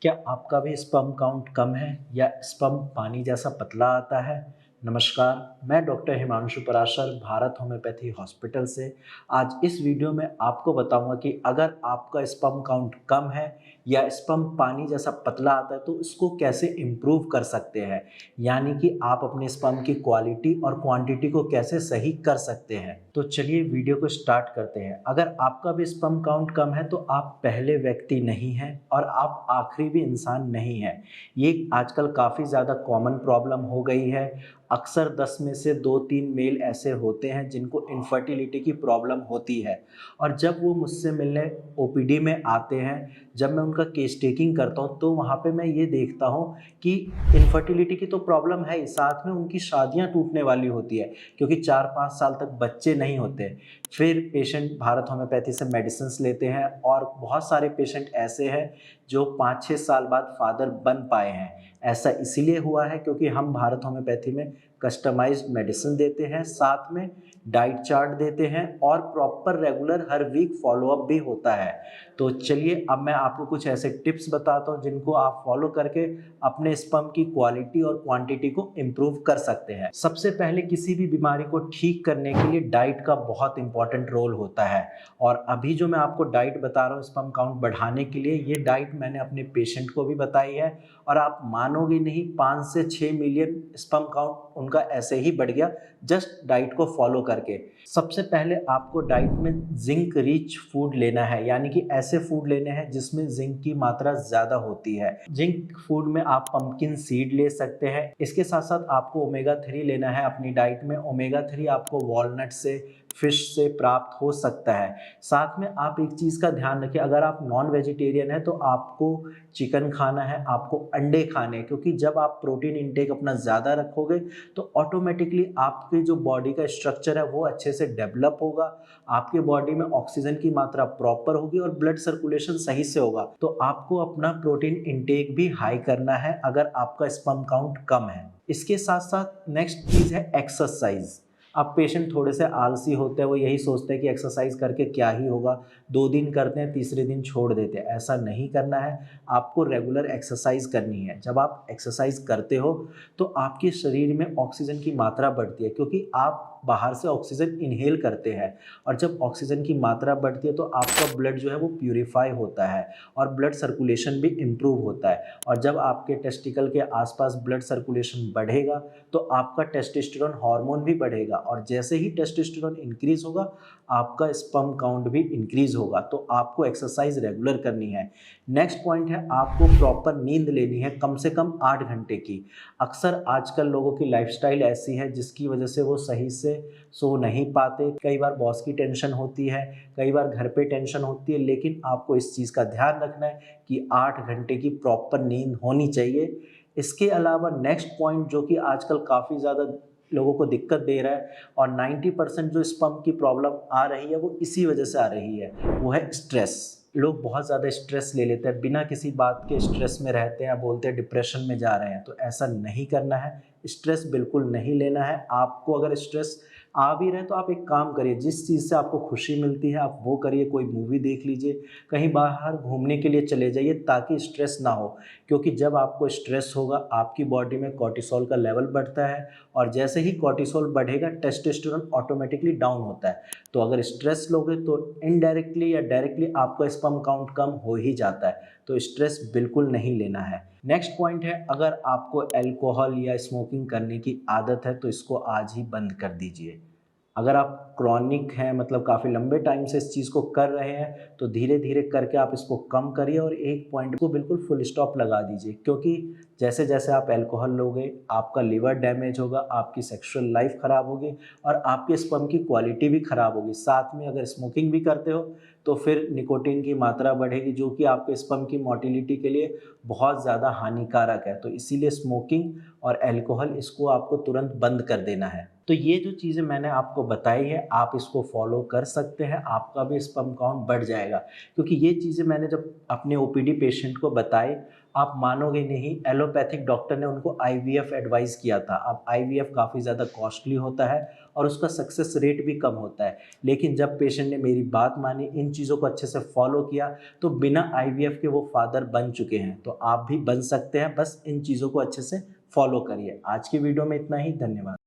क्या आपका भी स्पर्म काउंट कम है या स्पर्म पानी जैसा पतला आता है? नमस्कार, मैं doctor Himanshu Parashar Bharat homeopathy hospital से। आज इस वीडियो में आपको बताऊंगा कि अगर आपका स्पर्म काउंट कम है या स्पर्म पानी जैसा पतला आता है तो इसको कैसे इम्प्रूव कर सकते हैं। यानी कि आप अपने स्पर्म की क्वालिटी और क्वांटिटी को कैसे सही कर सकते हैं। तो चलिए वीडियो को स्टार्ट करते हैं। अगर आपका भी स्पर्म काउंट कम है तो आप पहले व्यक्ति नहीं हैं और आप आखिरी भी इंसान नहीं हैं। ये आजकल काफ़ी ज़्यादा कॉमन प्रॉब्लम हो गई है। अक्सर 10 में से 2-3 मेल ऐसे होते हैं जिनको इनफर्टिलिटी की प्रॉब्लम होती है और जब वो मुझसे मिलने ओपीडी में आते हैं, जब मैं उनका केस टेकिंग करता हूँ तो वहाँ पे मैं ये देखता हूँ कि इनफर्टिलिटी की तो प्रॉब्लम है ही, साथ में उनकी शादियाँ टूटने वाली होती है क्योंकि 4-5 साल तक बच्चे नहीं होते। फिर पेशेंट भारत होम्योपैथी से मेडिसिन्स लेते हैं और बहुत सारे पेशेंट ऐसे हैं जो 5-6 साल बाद फादर बन पाए हैं। ऐसा इसीलिए हुआ है क्योंकि हम भारत होम्योपैथी में कस्टमाइज्ड मेडिसिन देते हैं, साथ में डाइट चार्ट देते हैं और प्रॉपर रेगुलर हर वीक फॉलोअप भी होता है। तो चलिए अब मैं आपको कुछ ऐसे टिप्स बताता हूँ जिनको आप फॉलो करके अपने स्पर्म की क्वालिटी और क्वांटिटी को इम्प्रूव कर सकते हैं। सबसे पहले किसी भी बीमारी को ठीक करने के लिए डाइट का बहुत इंपॉर्टेंट रोल होता है और अभी जो मैं आपको डाइट बता रहा हूँ स्पर्म काउंट बढ़ाने के लिए, ये डाइट मैंने अपने पेशेंट को भी बताई है और आप मानोगे नहीं 5 से 6 मिलियन स्पर्म काउंट उनका ऐसे ही बढ़ गया जस्ट डाइट को फॉलो करके। सबसे पहले आपको डाइट में जिंक रिच फूड लेना है, यानी कि ऐसे फूड लेने हैं जिसमें जिंक की मात्रा ज़्यादा होती है। जिंक फूड में आप पंपकिन सीड ले सकते हैं। इसके साथ साथ आपको ओमेगा 3 लेना है अपनी डाइट में। ओमेगा 3 आपको वॉलनट से, फिश से प्राप्त हो सकता है। साथ में आप एक चीज़ का ध्यान रखिए, अगर आप नॉन वेजिटेरियन हैं तो आपको चिकन खाना है, आपको अंडे खाने हैं, क्योंकि जब आप प्रोटीन इंटेक अपना ज़्यादा रखोगे तो ऑटोमेटिकली आपकी जो बॉडी का स्ट्रक्चर है वो अच्छे से डेवलप होगा, आपके बॉडी में ऑक्सीजन की मात्रा प्रॉपर होगी और ब्लड सर्कुलेशन सही से होगा। तो आपको अपना प्रोटीन इंटेक भी हाई करना है अगर आपका स्पर्म काउंट कम है। इसके साथ साथ नेक्स्ट चीज़ है एक्सरसाइज। अब पेशेंट थोड़े से आलसी होते हैं, वो यही सोचते हैं कि एक्सरसाइज करके क्या ही होगा, 2 दिन करते हैं तीसरे दिन छोड़ देते हैं। ऐसा नहीं करना है, आपको रेगुलर एक्सरसाइज करनी है। जब आप एक्सरसाइज करते हो तो आपके शरीर में ऑक्सीजन की मात्रा बढ़ती है क्योंकि आप बाहर से ऑक्सीजन इनहेल करते हैं और जब ऑक्सीजन की मात्रा बढ़ती है तो आपका ब्लड जो है वो प्यूरिफाई होता है और ब्लड सर्कुलेशन भी इम्प्रूव होता है और जब आपके टेस्टिकल के आसपास ब्लड सर्कुलेशन बढ़ेगा तो आपका टेस्टोस्टेरोन हार्मोन भी बढ़ेगा और जैसे ही टेस्टोस्टेरोन इंक्रीज होगा आपका स्पर्म काउंट भी इंक्रीज होगा। तो आपको एक्सरसाइज रेगुलर करनी है। नेक्स्ट पॉइंट है, आपको प्रॉपर नींद लेनी है कम से कम 8 घंटे की। अक्सर आजकल लोगों की लाइफस्टाइल ऐसी है जिसकी वजह से वो सही से सो नहीं पाते। कई बार बॉस की टेंशन होती है, कई बार घर पे टेंशन होती है, लेकिन आपको इस चीज़ का ध्यान रखना है कि 8 घंटे की प्रॉपर नींद होनी चाहिए। इसके अलावा नेक्स्ट पॉइंट जो कि आजकल काफ़ी ज़्यादा लोगों को दिक्कत दे रहा है और 90% जो स्पर्म की प्रॉब्लम आ रही है वो इसी वजह से आ रही है, वो है स्ट्रेस। लोग बहुत ज़्यादा स्ट्रेस ले लेते हैं, बिना किसी बात के स्ट्रेस में रहते हैं, बोलते हैं डिप्रेशन में जा रहे हैं। तो ऐसा नहीं करना है, स्ट्रेस बिल्कुल नहीं लेना है। आपको अगर स्ट्रेस आ भी रहे तो आप एक काम करिए, जिस चीज़ से आपको खुशी मिलती है आप वो करिए। कोई मूवी देख लीजिए, कहीं बाहर घूमने के लिए चले जाइए ताकि स्ट्रेस ना हो, क्योंकि जब आपको स्ट्रेस होगा आपकी बॉडी में कॉर्टिसोल का लेवल बढ़ता है और जैसे ही कॉर्टिसोल बढ़ेगा टेस्टोस्टेरोन ऑटोमेटिकली डाउन होता है। तो अगर स्ट्रेस लोगे तो इनडायरेक्टली या डायरेक्टली आपका स्पर्म काउंट कम हो ही जाता है। तो स्ट्रेस बिल्कुल नहीं लेना है। नेक्स्ट पॉइंट है, अगर आपको अल्कोहल या स्मोकिंग करने की आदत है तो इसको आज ही बंद कर दीजिए। अगर आप क्रॉनिक हैं, मतलब काफ़ी लंबे टाइम से इस चीज़ को कर रहे हैं, तो धीरे धीरे करके आप इसको कम करिए और एक पॉइंट को बिल्कुल फुल स्टॉप लगा दीजिए। क्योंकि जैसे जैसे आप अल्कोहल लोगे आपका लिवर डैमेज होगा, आपकी सेक्सुअल लाइफ ख़राब होगी और आपके स्पर्म की क्वालिटी भी ख़राब होगी। साथ में अगर स्मोकिंग भी करते हो तो फिर निकोटीन की मात्रा बढ़ेगी जो कि आपके स्पर्म की मोटिलिटी के लिए बहुत ज़्यादा हानिकारक है। तो इसीलिए स्मोकिंग और अल्कोहल इसको आपको तुरंत बंद कर देना है। तो तो ये जो चीज़ें मैंने आपको बताई है, आप इसको फॉलो कर सकते हैं, आपका भी स्पर्म काउंट बढ़ जाएगा। क्योंकि ये चीज़ें मैंने जब अपने ओपीडी पेशेंट को बताई, आप मानोगे नहीं, एलोपैथिक डॉक्टर ने उनको आईवीएफ एडवाइस किया था। अब आईवीएफ काफ़ी ज़्यादा कॉस्टली होता है और उसका सक्सेस रेट भी कम होता है। लेकिन जब पेशेंट ने मेरी बात मानी, इन चीज़ों को अच्छे से फॉलो किया, तो बिना आईवीएफ के वो फादर बन चुके हैं। तो आप भी बन सकते हैं, बस इन चीज़ों को अच्छे से फॉलो करिए। आज की वीडियो में इतना ही, धन्यवाद।